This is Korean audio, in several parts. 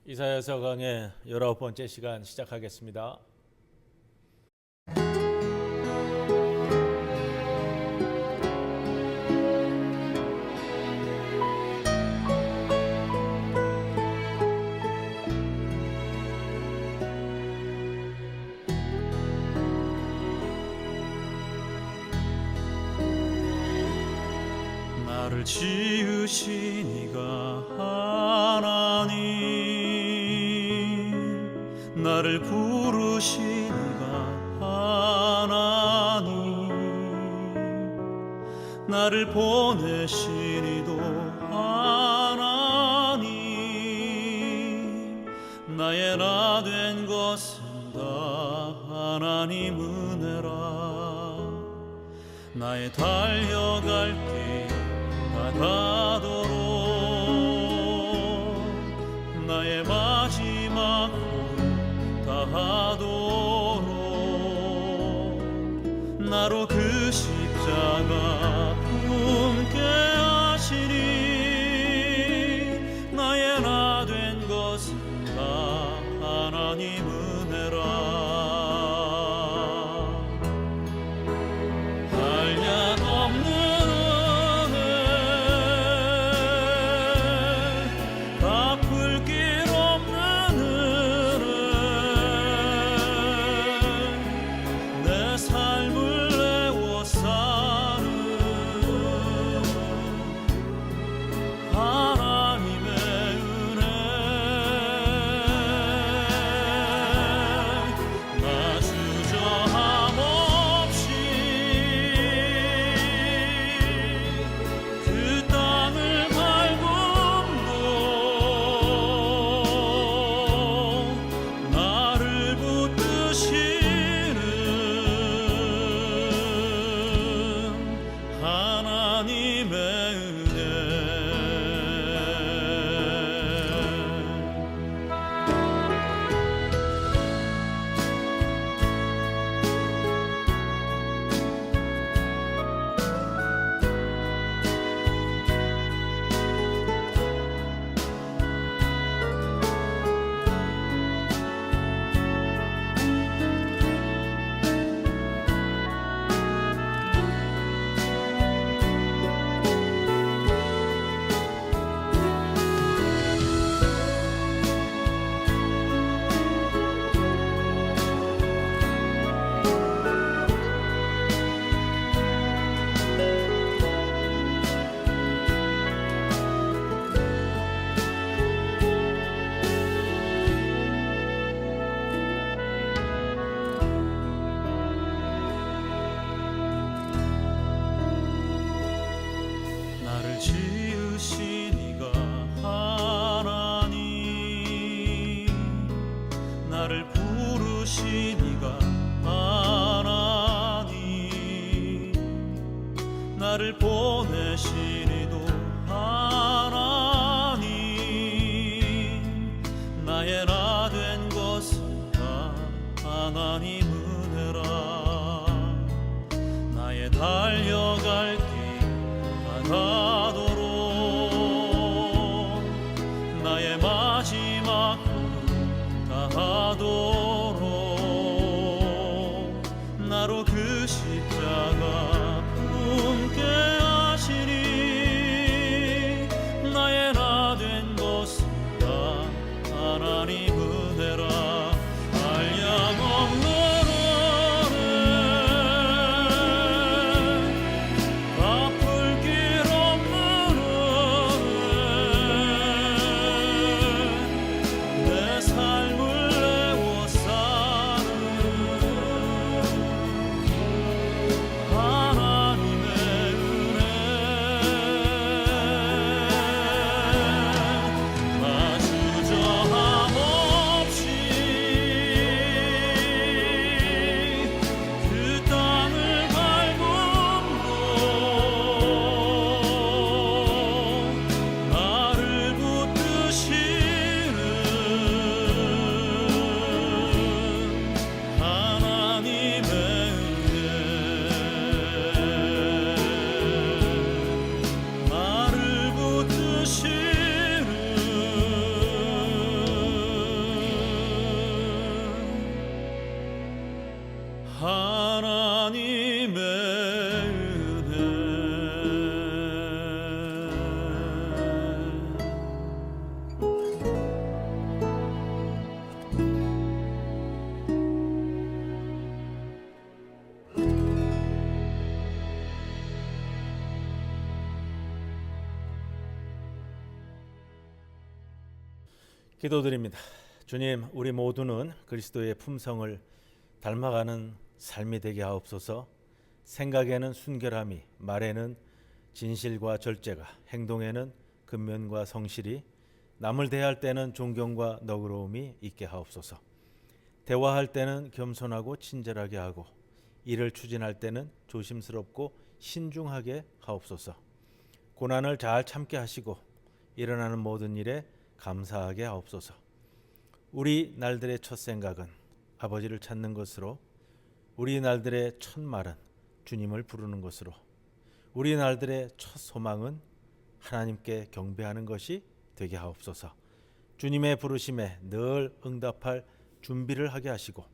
이사야서 강의 19번째 시간 시작하겠습니다. 나를 지으신 이가 하나님, 나를 부르신 이가 하나님, 나를 보내신 이도 하나님, 나의 나 된 것은 다 하나님 은혜라. 나의 달려갈 길 다가도록 나의 마지막 홀 다하도록 나로 그 십자가 품게 하시니 나의 나 된 것은 다 하나님 은혜라. 나를 지으신 이가 하나님, 나를 부르신 이가 하나님, 나를 보내신 이도 하나님, 나의 나 된 것은 다 하나님 은혜라. 나의 달려갈 길 가도록 나의 마지막 홀 다하도록 나로 그 십자가 품게 하시니 나의 나 된 것은 다 하나님 은혜라. 한량없는 삶을 내워 기도드립니다. 주님, 우리 모두는 그리스도의 품성을 닮아가는 삶이 되게 하옵소서. 생각에는 순결함이, 말에는 진실과 절제가, 행동에는 근면과 성실이, 남을 대할 때는 존경과 너그러움이 있게 하옵소서. 대화할 때는 겸손하고 친절하게 하고, 일을 추진할 때는 조심스럽고 신중하게 하옵소서. 고난을 잘 참게 하시고 일어나는 모든 일에 감사하게 하옵소서. 우리 날들의 첫 생각은 아버지를 찾는 것으로, 우리 날들의 첫 말은 주님을 부르는 것으로, 우리 날들의 첫 소망은 하나님께 경배하는 것이 되게 하옵소서. 주님의 부르심에 늘 응답할 준비를 하게 하시고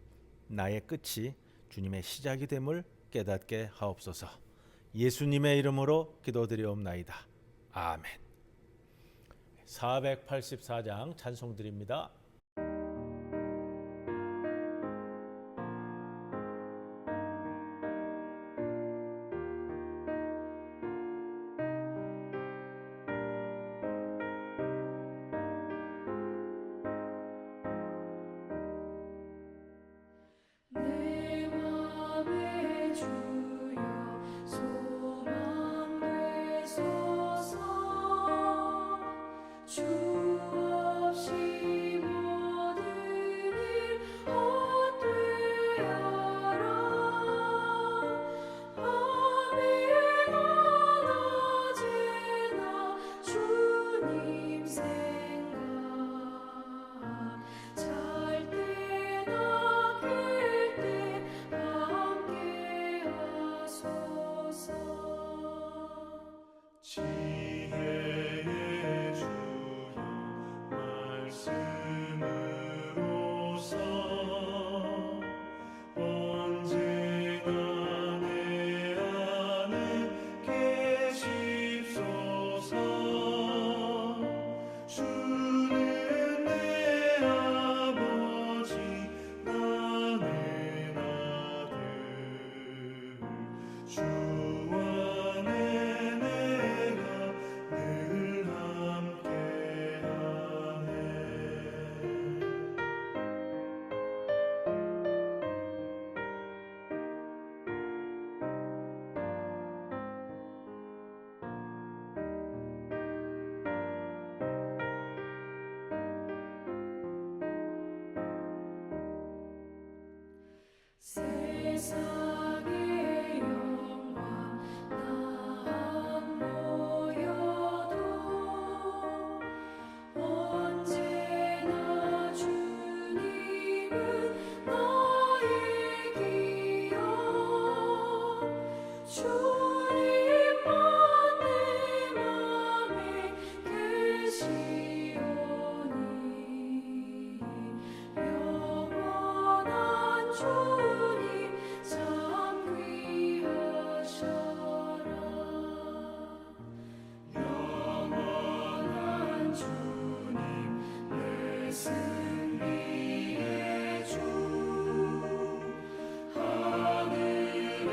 나의 끝이 주님의 시작이 됨을 깨닫게 하옵소서. 예수님의 이름으로 기도드리옵나이다. 아멘. 484장 찬송드립니다. 내 맘에 주여 소망 되소서. 주 없이 모든 일 헛되어라. 밤이나 낮에나 주님 생각, 잘 때나 깰 때 함께 하소서. 지혜의 주여 말씀으로서 언제나 내 안에 계십소서. 주는 내 아버지 나는 아들, 주 안에 내가 늘 함께하네. 세상의 영광 나 안 보여도 언제나 주님은 나의 기여. 주님만 내 맘에 계시오니 영원한 주님 참 귀하셔라. 영원한 주님 내 승리의 주, 하늘의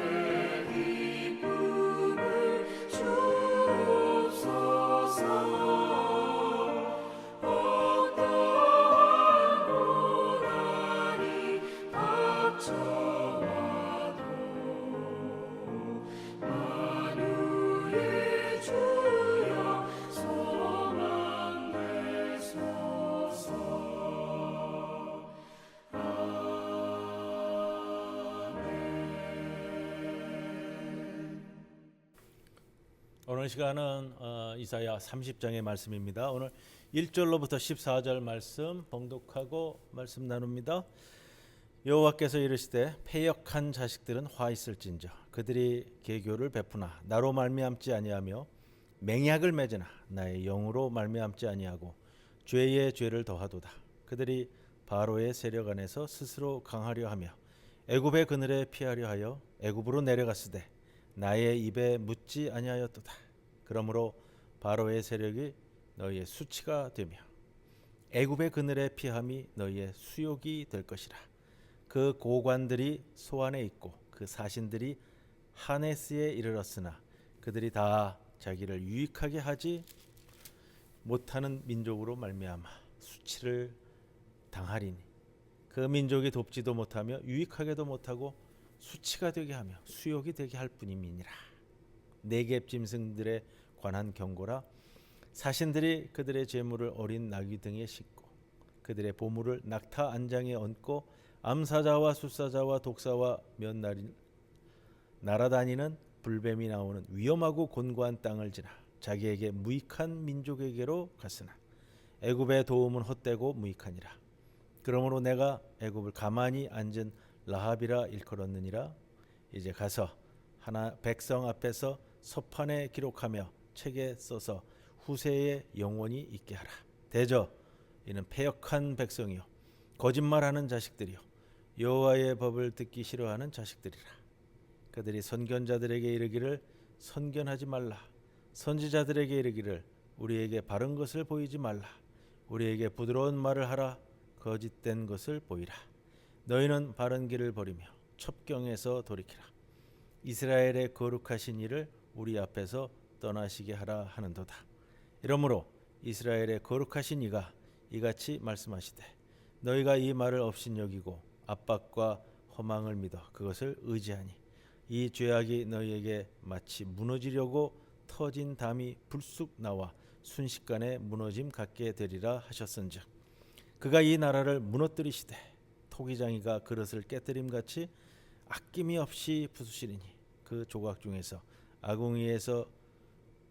기쁨을 주옵소서. 어떠한 고난이 닥쳐와도 만유의 주여 소망 되소서. 오늘 시간은 이사야 30장의 말씀입니다. 오늘 1절로부터 14절 말씀 봉독하고 말씀 나눕니다. 여호와께서 이르시되 패역한 자식들은 화 있을진저 그들이 계교를 베푸나 나로 말미암지 아니하며 맹약을 맺으나 나의 영으로 말미암지 아니하고 죄의 죄를 더하도다. 그들이 바로의 세력 안에서 스스로 강하려 하며 애굽의 그늘에 피하려 하여 애굽으로 내려갔으되 나의 입에 묻지 아니하였도다. 그러므로 바로의 세력이 너희의 수치가 되며 애굽의 그늘에 피함이 너희의 수욕이 될 것이라. 그 고관들이 소안에 있고 그 사신들이 하네스에 이르렀으나 그들이 다 자기를 유익하게 하지 못하는 민족으로 말미암아 수치를 당하리니 그 민족이 돕지도 못하며 유익하게도 못하고 수치가 되게 하며 수욕이 되게 할 뿐임이니라. 네겝 짐승들에 관한 경고라. 사신들이 그들의 재물을 어린 나귀 등에 싣고 그들의 보물을 낙타 안장에 얹고 암사자와 숫사자와 독사와 몇 날아다니는 불뱀이 나오는 위험하고 곤고한 땅을 지나 자기에게 무익한 민족에게로 갔으나 애굽의 도움은 헛되고 무익하니라. 그러므로 내가 애굽을 가만히 앉은 라합이라 일컬었느니라. 이제 가서 하나 백성 앞에서 서판에 기록하며 책에 써서 후세에 영원히 있게 하라. 대저 이는 패역한 백성이요 거짓말하는 자식들이요 여호와의 법을 듣기 싫어하는 자식들이라. 그들이 선견자들에게 이르기를 선견하지 말라. 선지자들에게 이르기를 우리에게 바른 것을 보이지 말라. 우리에게 부드러운 말을 하라. 거짓된 것을 보이라. 너희는 바른 길을 버리며 첩경에서 돌이키라. 이스라엘의 거룩하신 이를 우리 앞에서 떠나시게 하라 하는도다. 이러므로 이스라엘의 거룩하신 이가 이같이 말씀하시되 너희가 이 말을 업신여기고 압박과 허망을 믿어 그것을 의지하니 이 죄악이 너희에게 마치 무너지려고 터진 담이 불쑥 나와 순식간에 무너짐 같게 되리라 하셨은즉 그가 이 나라를 무너뜨리시되 토기장이가 그릇을 깨뜨림같이 아낌이 없이 부수시리니 그 조각 중에서 아궁이에서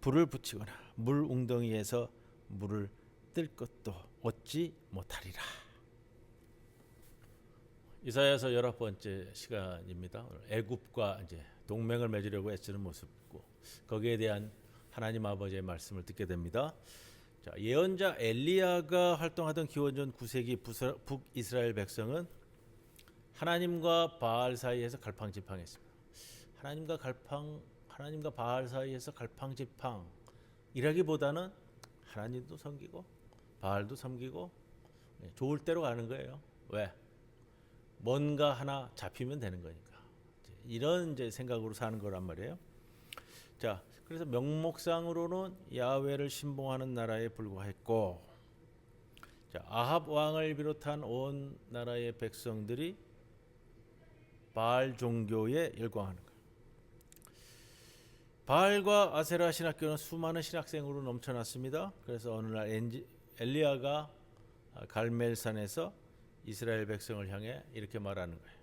불을 붙이거나 물 웅덩이에서 물을 뜰 것도 얻지 못하리라. 이사야서 11번째 시간입니다. 오늘 애굽과 이제 동맹을 맺으려고 애쓰는 모습고 거기에 대한 하나님 아버지의 말씀을 듣게 됩니다. 자, 예언자 엘리야가 활동하던 기원전 9세기 북이스라엘 백성은 하나님과 바알 사이에서 갈팡질팡했습니다. 하나님과 바알 사이에서 갈팡질팡이라기보다는 하나님도 섬기고 바알도 섬기고 좋을 대로 가는 거예요. 왜? 뭔가 하나 잡히면 되는 거니까. 이런 이제 생각으로 사는 거란 말이에요. 자, 그래서 명목상으로는 야훼를 신봉하는 나라에 불과했고, 자, 아합 왕을 비롯한 온 나라의 백성들이 바알 종교에 열광하는 거예요. 바알과 아세라 신학교는 수많은 신학생으로 넘쳐났습니다. 그래서 어느 날 엘리야가 갈멜산에서 이스라엘 백성을 향해 이렇게 말하는 거예요.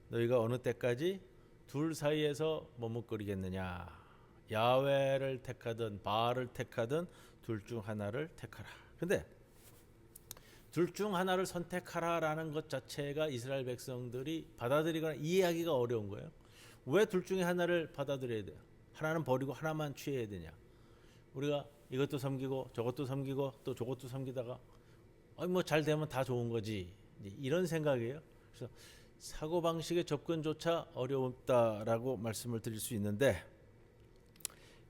너희가 어느 때까지 둘 사이에서 머뭇거리겠느냐. 야훼를 택하든 바알을 택하든 둘 중 하나를 택하라. 근데 둘 중 하나를 선택하라라는 것 자체가 이스라엘 백성들이 받아들이거나 이해하기가 어려운 거예요. 왜 둘 중에 하나를 받아들여야 돼요? 하나는 버리고 하나만 취해야 되냐? 우리가 이것도 섬기고 저것도 섬기고 또 저것도 섬기다가 뭐 잘 되면 다 좋은 거지. 이런 생각이에요. 그래서 사고 방식의 접근조차 어렵다라고 말씀을 드릴 수 있는데,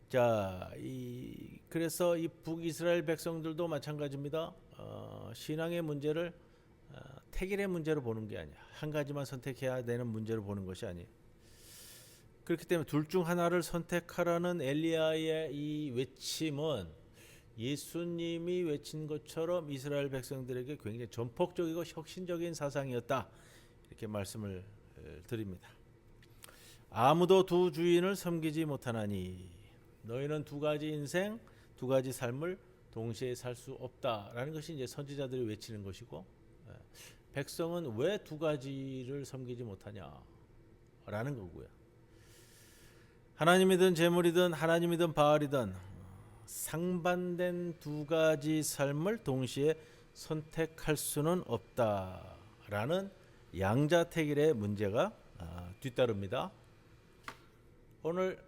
자, 그래서 이 북이스라엘 백성들도 마찬가지입니다. 신앙의 문제를 택일의 문제로 보는 게 아니야. 한 가지만 선택해야 되는 문제로 보는 것이 아니에요. 그렇기 때문에 둘 중 하나를 선택하라는 엘리야의 이 외침은 예수님이 외친 것처럼 이스라엘 백성들에게 굉장히 전폭적이고 혁신적인 사상이었다. 이렇게 말씀을 드립니다. 아무도 두 주인을 섬기지 못하나니 너희는 두 가지 인생, 두 가지 삶을 동시에 살 수 없다라는 것이 이제 선지자들이 외치는 것이고, 백성은 왜 두 가지를 섬기지 못하냐라는 거고요. 하나님이든 재물이든 하나님이든 바알이든 상반된 두 가지 삶을 동시에 선택할 수는 없다라는 양자택일의 문제가 뒤따릅니다. 오늘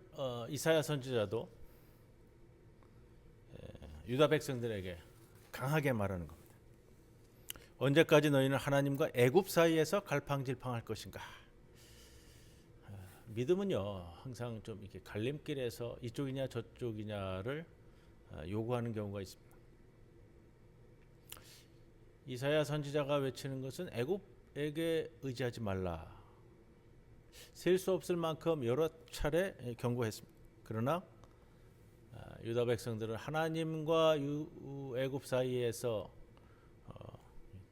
이사야 선지자도 유다 백성들에게 강하게 말하는 겁니다. 언제까지 너희는 하나님과 애굽 사이에서 갈팡질팡할 것인가? 믿음은요 항상 좀 이렇게 갈림길에서 이쪽이냐 저쪽이냐를 요구하는 경우가 있습니다. 이사야 선지자가 외치는 것은 애굽에게 의지하지 말라. 셀 수 없을 만큼 여러 차례 경고했습니다. 그러나 유다 백성들은 하나님과 애굽 사이에서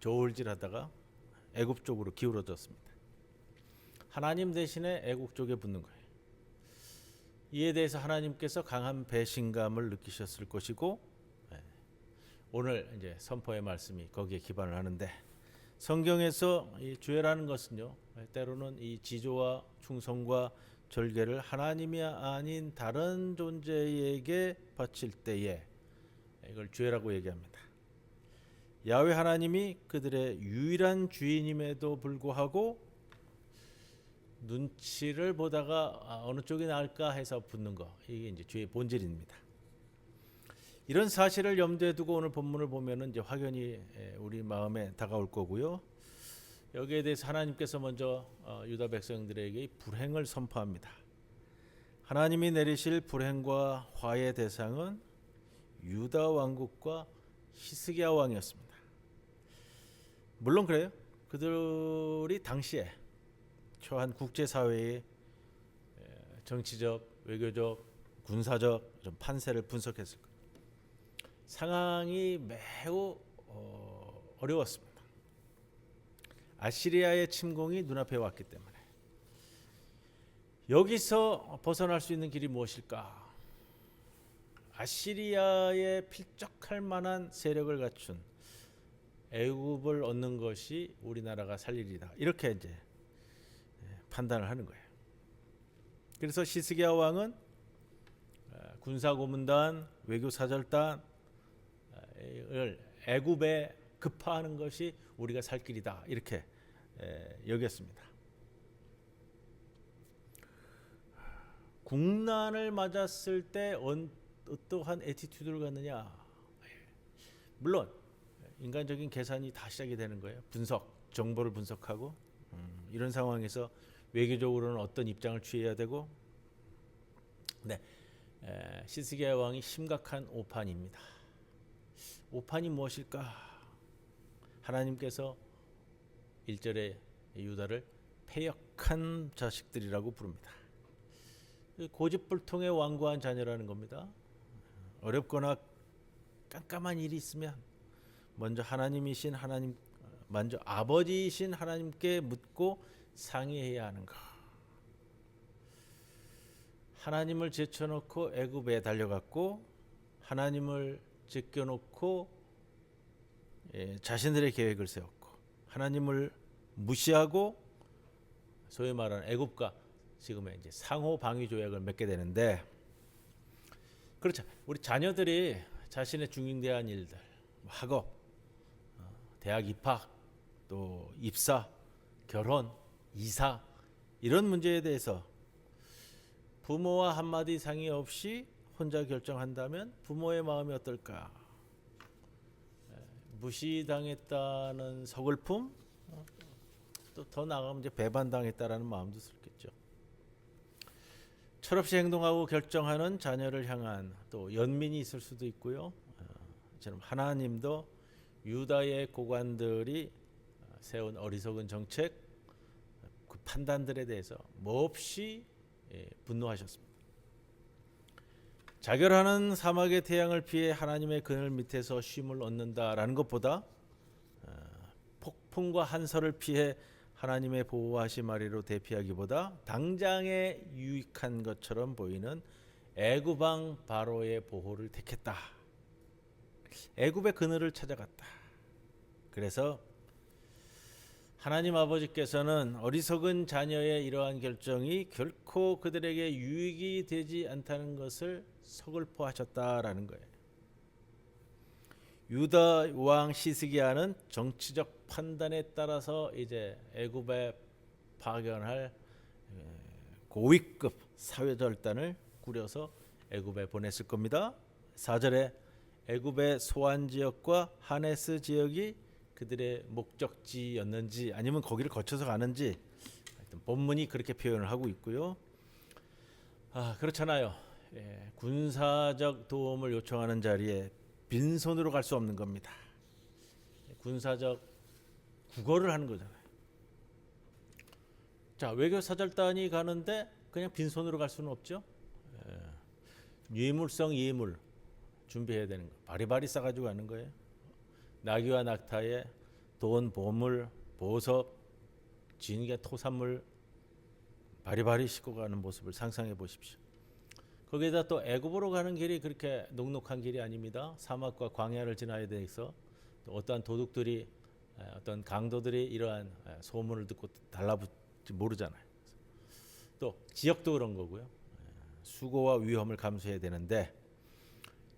저울질하다가 애굽 쪽으로 기울어졌습니다. 하나님 대신에 애굽 쪽에 붙는 거예요. 이에 대해서 하나님께서 강한 배신감을 느끼셨을 것이고, 오늘 이제 선포의 말씀이 거기에 기반을 하는데, 성경에서 이 죄라는 것은요, 때로는 이 지조와 충성과 절개를 하나님이 아닌 다른 존재에게 바칠 때에 이걸 죄라고 얘기합니다. 야훼 하나님이 그들의 유일한 주인임에도 불구하고 눈치를 보다가 어느 쪽이 나을까 해서 붙는 거, 이게 이제 죄의 본질입니다. 이런 사실을 염두에 두고 오늘 본문을 보면은 이제 확연히 우리 마음에 다가올 거고요. 여기에 대해서 하나님께서 먼저 유다 백성들에게 불행을 선포합니다. 하나님이 내리실 불행과 화의 대상은 유다 왕국과 히스기야 왕이었습니다. 물론 그래요. 그들이 당시에 처한 국제사회의 정치적, 외교적, 군사적 좀 판세를 분석했을 거예요. 상황이 매우 어려웠습니다. 아시리아의 침공이 눈앞에 왔기 때문에 여기서 벗어날 수 있는 길이 무엇일까? 아시리아에 필적할 만한 세력을 갖춘 애굽을 얻는 것이 우리나라가 살 일이다. 이렇게 이제 판단을 하는 거예요. 그래서 히스기야 왕은 군사고문단, 외교사절단을 애굽에 급파하는 것이 우리가 살 길이다. 이렇게 여겼습니다. 국난을 맞았을 때 어떠한 애티튜드를 갖느냐. 물론 인간적인 계산이 다 시작이 되는 거예요. 정보를 분석하고 이런 상황에서 외교적으로는 어떤 입장을 취해야 되고. 네, 히스기야 왕이 심각한 오판입니다. 오판이 무엇일까? 하나님께서 1절에 유다를 패역한 자식들이라고 부릅니다. 고집불통의 완고한 자녀라는 겁니다. 어렵거나 깜깜한 일이 있으면 먼저 먼저 아버지이신 하나님께 묻고 상의해야 하는 것. 하나님을 제쳐놓고 애굽에 달려갔고, 하나님을 제껴놓고 자신들의 계획을 세웠고, 하나님을 무시하고 소위 말하는 애굽과 지금의 이제 상호 방위 조약을 맺게 되는데, 그렇죠. 우리 자녀들이 자신의 중요한 일들, 학업, 대학 입학, 또 입사, 결혼, 이사 이런 문제에 대해서 부모와 한마디 상의 없이 혼자 결정한다면 부모의 마음이 어떨까? 무시당했다는 서글픔, 또 더 나아가면 이제 배반당했다라는 마음도 들겠죠. 철없이 행동하고 결정하는 자녀를 향한 또 연민이 있을 수도 있고요. 저는 하나님도 유다의 고관들이 세운 어리석은 정책, 그 판단들에 대해서 몹시 분노하셨습니다. 자결하는 사막의 태양을 피해 하나님의 그늘 밑에서 쉼을 얻는다라는 것보다 폭풍과 한설을 피해 하나님의 보호하심 아래로 대피하기보다 당장에 유익한 것처럼 보이는 애굽 왕 바로의 보호를 택했다. 애굽의 그늘을 찾아갔다. 그래서 하나님 아버지께서는 어리석은 자녀의 이러한 결정이 결코 그들에게 유익이 되지 않다는 것을 서글퍼하셨다라는 거예요. 유다 왕 히스기야는 정치적 판단에 따라서 이제 애굽에 파견할 고위급 사회절단을 꾸려서 애굽에 보냈을 겁니다. 4절에 애굽의 소안 지역과 하네스 지역이 그들의 목적지였는지 아니면 거기를 거쳐서 가는지 하여튼 본문이 그렇게 표현을 하고 있고요. 그렇잖아요. 군사적 도움을 요청하는 자리에 빈손으로 갈 수 없는 겁니다. 군사적 구걸을 하는 거잖아요. 자, 외교 사절단이 가는데 그냥 빈손으로 갈 수는 없죠. 유물성 예물 준비해야 되는 거. 바리바리 싸가지고 가는 거예요. 나귀와 낙타에 돈, 보물, 보석, 진게 토산물 바리바리 싣고 가는 모습을 상상해 보십시오. 거기에다 또 애굽으로 가는 길이 그렇게 녹록한 길이 아닙니다. 사막과 광야를 지나야 돼서 또 어떠한 도둑들이 어떤 강도들이 이러한 소문을 듣고 달라붙지 모르잖아요. 또 지역도 그런 거고요. 수고와 위험을 감수해야 되는데,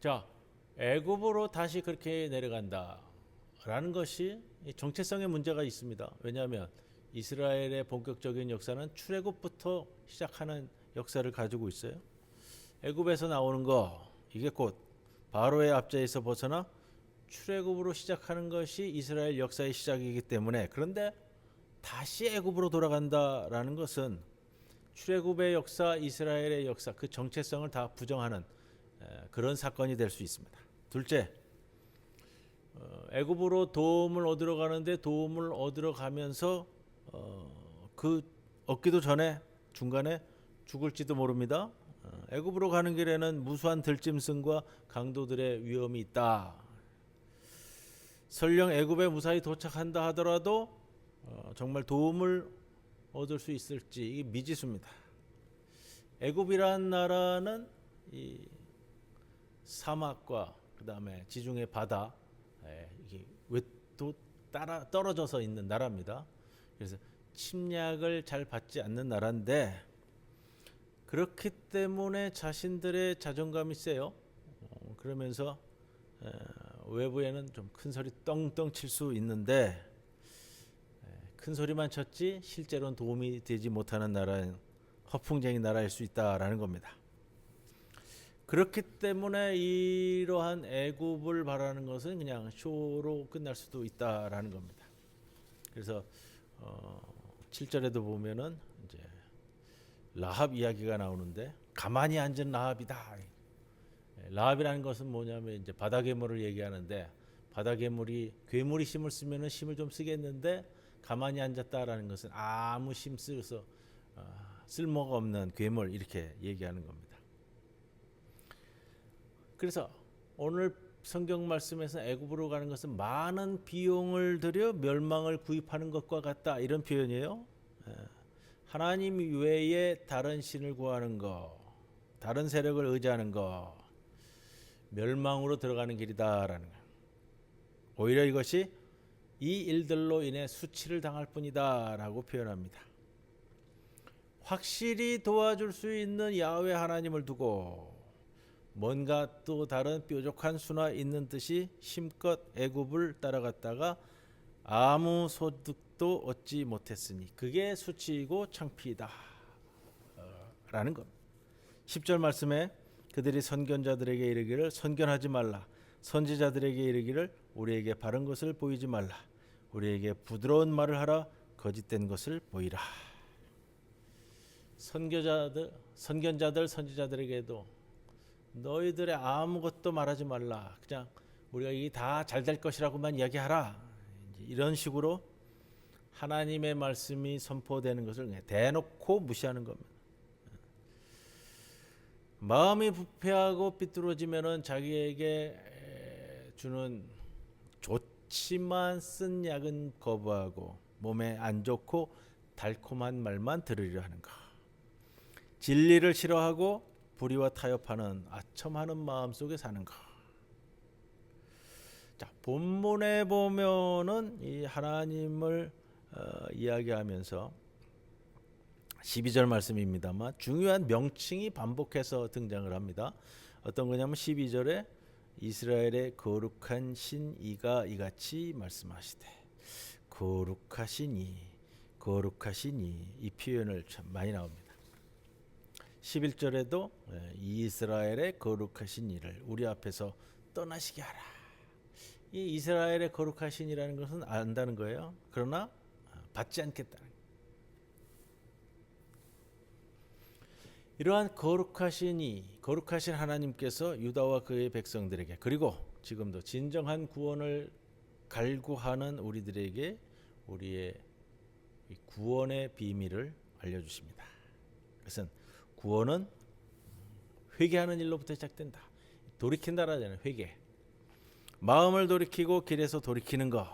자, 애굽으로 다시 그렇게 내려간다라는 것이 정체성의 문제가 있습니다. 왜냐하면 이스라엘의 본격적인 역사는 출애굽부터 시작하는 역사를 가지고 있어요. 애굽에서 나오는 거, 이게 곧 바로의 압제에서 벗어나 출애굽으로 시작하는 것이 이스라엘 역사의 시작이기 때문에, 그런데 다시 애굽으로 돌아간다라는 것은 출애굽의 역사, 이스라엘의 역사, 그 정체성을 다 부정하는 그런 사건이 될 수 있습니다. 둘째, 애굽으로 도움을 얻으러 가는데 도움을 얻으러 가면서 그 얻기도 전에 중간에 죽을지도 모릅니다. 애굽으로 가는 길에는 무수한 들짐승과 강도들의 위험이 있다. 설령 애굽에 무사히 도착한다 하더라도 정말 도움을 얻을 수 있을지 이게 미지수입니다. 애굽이라는 나라는 이 사막과 그 다음에 지중해 바다, 이게 외또 따라 떨어져서 있는 나라입니다. 그래서 침략을 잘 받지 않는 나라인데, 그렇기 때문에 자신들의 자존감이 세요. 그러면서 외부에는 좀 큰 소리 떵떵 칠 수 있는데, 큰 소리만 쳤지 실제로는 도움이 되지 못하는 나라는 허풍쟁이 나라일 수 있다라는 겁니다. 그렇기 때문에 이러한 애굽을 바라는 것은 그냥 쇼로 끝날 수도 있다라는 겁니다. 그래서 7절에도 보면은 이제 라합 이야기가 나오는데, 가만히 앉은 라합이다. 라합이라는 것은 뭐냐면 이제 바다 괴물을 얘기하는데, 바다 괴물이 힘을 쓰면은 힘을 좀 쓰겠는데 가만히 앉았다라는 것은 아무 힘 쓰여서 쓸모가 없는 괴물, 이렇게 얘기하는 겁니다. 그래서 오늘 성경 말씀에서 애굽으로 가는 것은 많은 비용을 들여 멸망을 구입하는 것과 같다, 이런 표현이에요. 하나님 외에 다른 신을 구하는 것, 다른 세력을 의지하는 것, 멸망으로 들어가는 길이다라는 거예요. 오히려 이것이 이 일들로 인해 수치를 당할 뿐이다라고 표현합니다. 확실히 도와줄 수 있는 야훼 하나님을 두고 뭔가 또 다른 뾰족한 수나 있는 듯이 힘껏 애굽을 따라갔다가 아무 소득도 얻지 못했으니 그게 수치이고 창피이다 라는 것. 10절 말씀에 그들이 선견자들에게 이르기를 선견하지 말라, 선지자들에게 이르기를 우리에게 바른 것을 보이지 말라, 우리에게 부드러운 말을 하라, 거짓된 것을 보이라. 선견자들, 선지자들에게도 너희들의 아무것도 말하지 말라, 그냥 우리가 이게 다 잘 될 것이라고만 이야기하라, 이런 식으로 하나님의 말씀이 선포되는 것을 대놓고 무시하는 겁니다. 마음이 부패하고 삐뚤어지면은 자기에게 주는 좋지만 쓴 약은 거부하고 몸에 안 좋고 달콤한 말만 들으려 하는 것, 진리를 싫어하고 불의와 타협하는 아첨하는 마음 속에 사는 것. 자, 본문에 보면은 이 하나님을 이야기하면서 12절 말씀입니다만 중요한 명칭이 반복해서 등장을 합니다. 어떤 거냐면 12절에 이스라엘의 거룩한 신 이가 이같이 말씀하시되, 거룩하시니 이 표현을 참 많이 나옵니다. 11절에도 이스라엘의 거룩하신 이를 우리 앞에서 떠나시게 하라. 이 이스라엘의 거룩하신 이라는 것은 안다는 거예요. 그러나 받지 않겠다는 거예요. 이러한 거룩하신 하나님께서 유다와 그의 백성들에게, 그리고 지금도 진정한 구원을 갈구하는 우리들에게 우리의 구원의 비밀을 알려주십니다. 그것은 구원은 회개하는 일로부터 시작된다. 돌이킨다라잖아요. 회개. 마음을 돌이키고 길에서 돌이키는 것.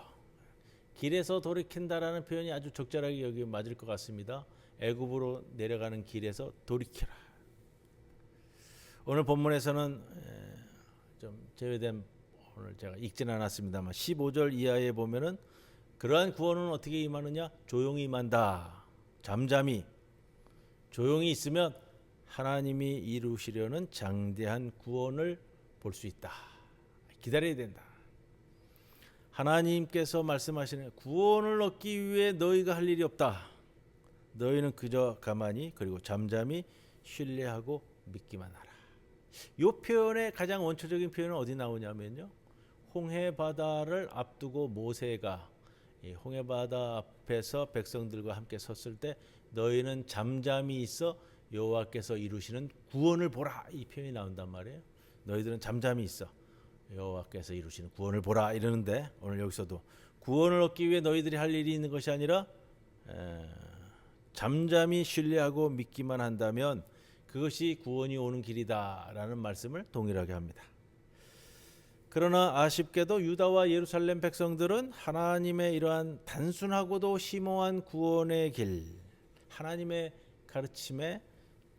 길에서 돌이킨다라는 표현이 아주 적절하게 여기 맞을 것 같습니다. 애굽으로 내려가는 길에서 돌이켜라. 오늘 본문에서는 좀 제외된, 오늘 제가 읽지는 않았습니다만 15절 이하에 보면은 그러한 구원은 어떻게 임하느냐? 조용히 임한다. 잠잠히 조용히 있으면 하나님이 이루시려는 장대한 구원을 볼 수 있다. 기다려야 된다. 하나님께서 말씀하시는 구원을 얻기 위해 너희가 할 일이 없다. 너희는 그저 가만히 그리고 잠잠히 신뢰하고 믿기만 하라. 이 표현의 가장 원초적인 표현은 어디 나오냐면요, 홍해 바다를 앞두고 모세가 이 홍해 바다 앞에서 백성들과 함께 섰을 때 너희는 잠잠히 있어 여호와께서 이루시는 구원을 보라, 이 표현이 나온단 말이에요. 너희들은 잠잠히 있어 여호와께서 이루시는 구원을 보라 이러는데, 오늘 여기서도 구원을 얻기 위해 너희들이 할 일이 있는 것이 아니라 잠잠히 신뢰하고 믿기만 한다면 그것이 구원이 오는 길이다라는 말씀을 동일하게 합니다. 그러나 아쉽게도 유다와 예루살렘 백성들은 하나님의 이러한 단순하고도 심오한 구원의 길, 하나님의 가르침에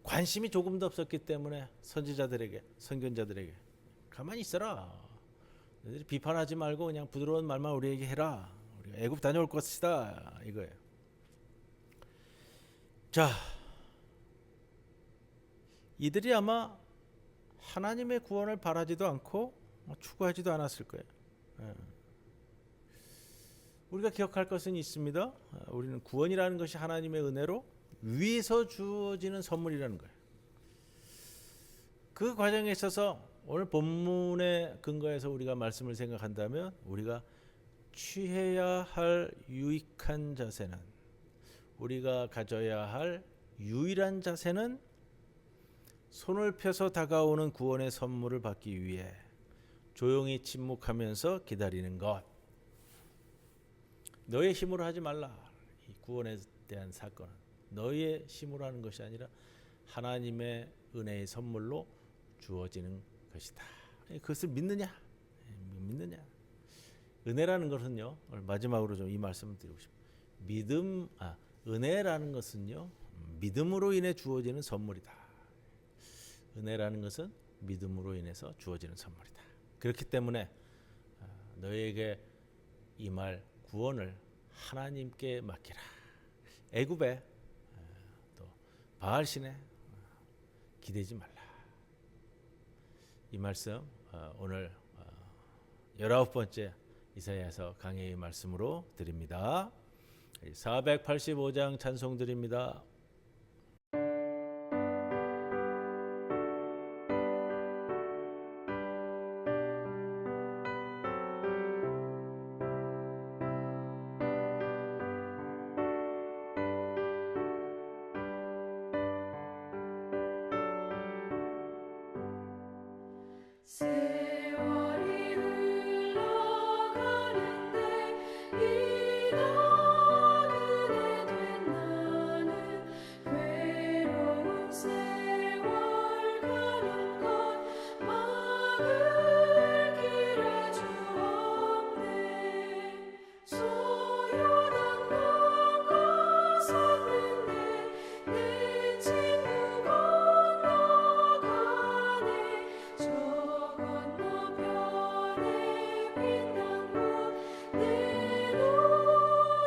관심이 조금도 없었기 때문에 선지자들에게, 선견자들에게 가만히 있어라, 너희들이 비판하지 말고 그냥 부드러운 말만 우리에게 해라, 우리가 애굽 다녀올 것이다, 이거예요. 자, 이들이 아마 하나님의 구원을 바라지도 않고 추구하지도 않았을 거예요. 우리가 기억할 것은 있습니다. 우리는 구원이라는 것이 하나님의 은혜로 위에서 주어지는 선물이라는 거예요. 그 과정에 있어서 오늘 본문의 근거에서 우리가 말씀을 생각한다면 우리가 취해야 할 유익한 자세는, 우리가 가져야 할 유일한 자세는 손을 펴서 다가오는 구원의 선물을 받기 위해 조용히 침묵하면서 기다리는 것. 너의 힘으로 하지 말라. 이 구원에 대한 사건은 너의 힘으로 하는 것이 아니라 하나님의 은혜의 선물로 주어지는 것이다. 그것을 믿느냐? 믿느냐? 은혜라는 것은요, 오늘 마지막으로 좀 이 말씀을 드리고 싶어요. 은혜라는 것은요, 믿음으로 인해 주어지는 선물이다. 은혜라는 것은 믿음으로 인해서 주어지는 선물이다. 그렇기 때문에 너에게 임할 구원을 하나님께 맡기라. 애굽에 또 바알신에 기대지 말라. 이 말씀 오늘 19번째 이사야서 강해의 말씀으로 드립니다. 485장 찬송 드립니다. 세월이 흘러가는데 이가 그대 된 나는 괴로운 세월 가는 것 막을 길에 주옵네. 소요난 너가 섰는데 내 친구 건너가네. 저 건너편에 빛난 곳 내 눈을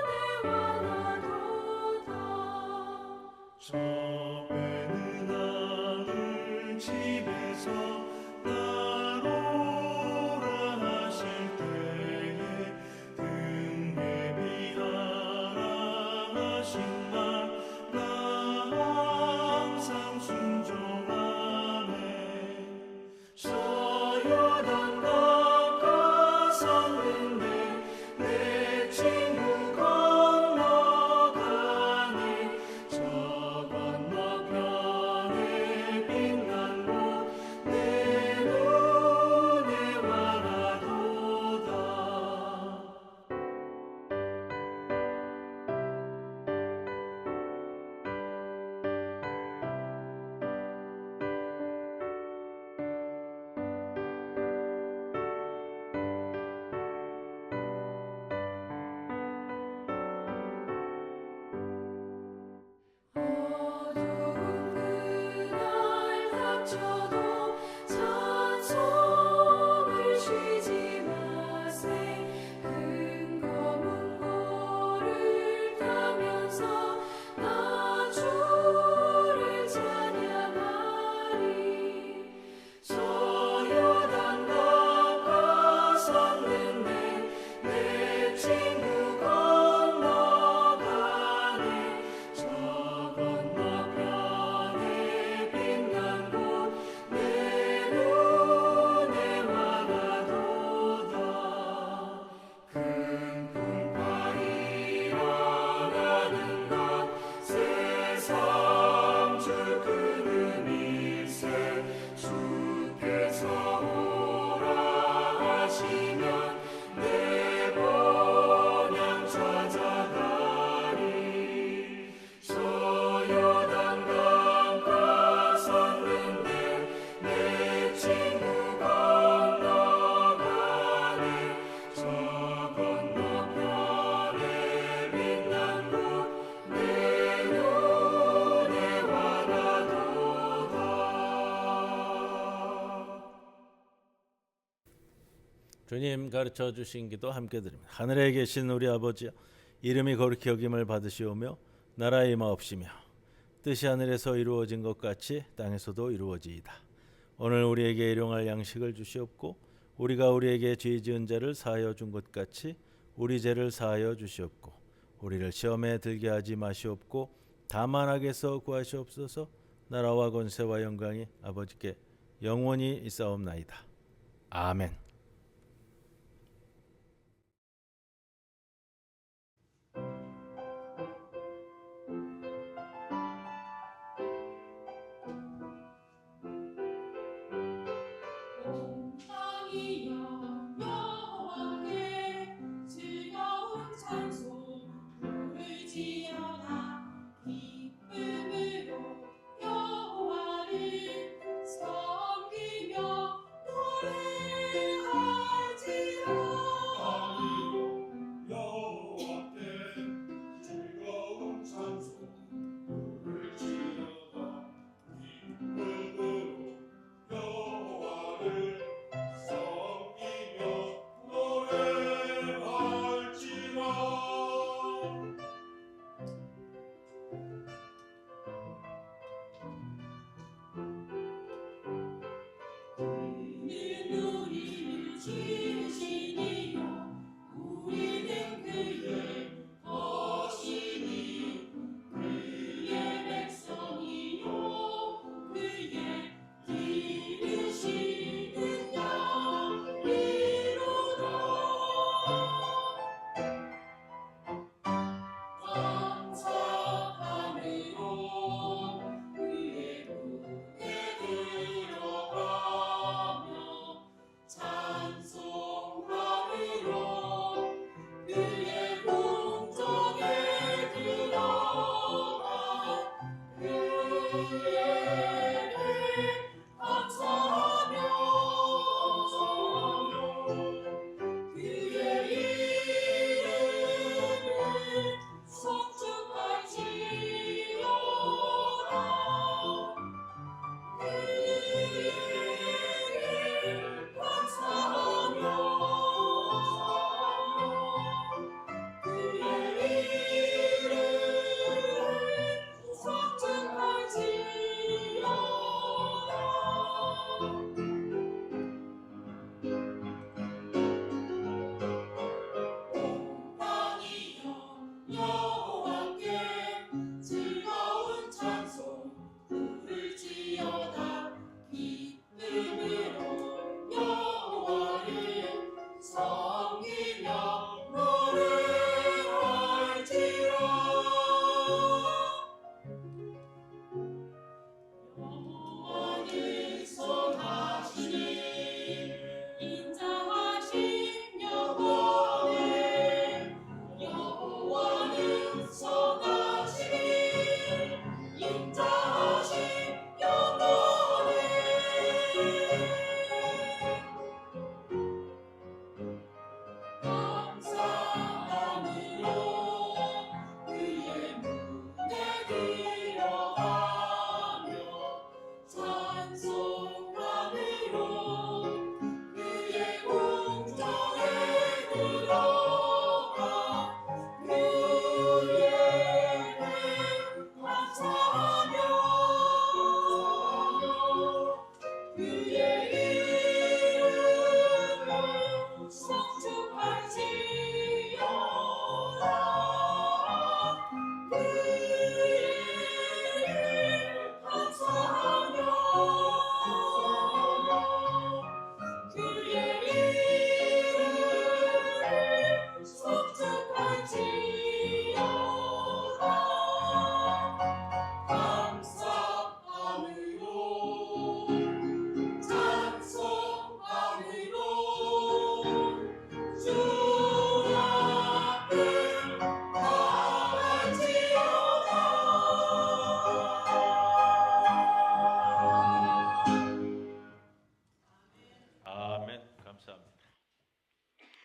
주님 가르쳐 주신 기도 함께 드립니다. 하늘에 계신 우리 아버지여, 이름이 거룩히 여김을 받으시오며 나라의 임하옵시며 뜻이 하늘에서 이루어진 것 같이 땅에서도 이루어지이다. 오늘 우리에게 일용할 양식을 주시옵고 우리가 우리에게 죄 지은 자를 사하여 준 것 같이 우리 죄를 사하여 주시옵고 우리를 시험에 들게 하지 마시옵고 다만 악에서 구하시옵소서. 나라와 권세와 영광이 아버지께 영원히 있사옵나이다. 아멘.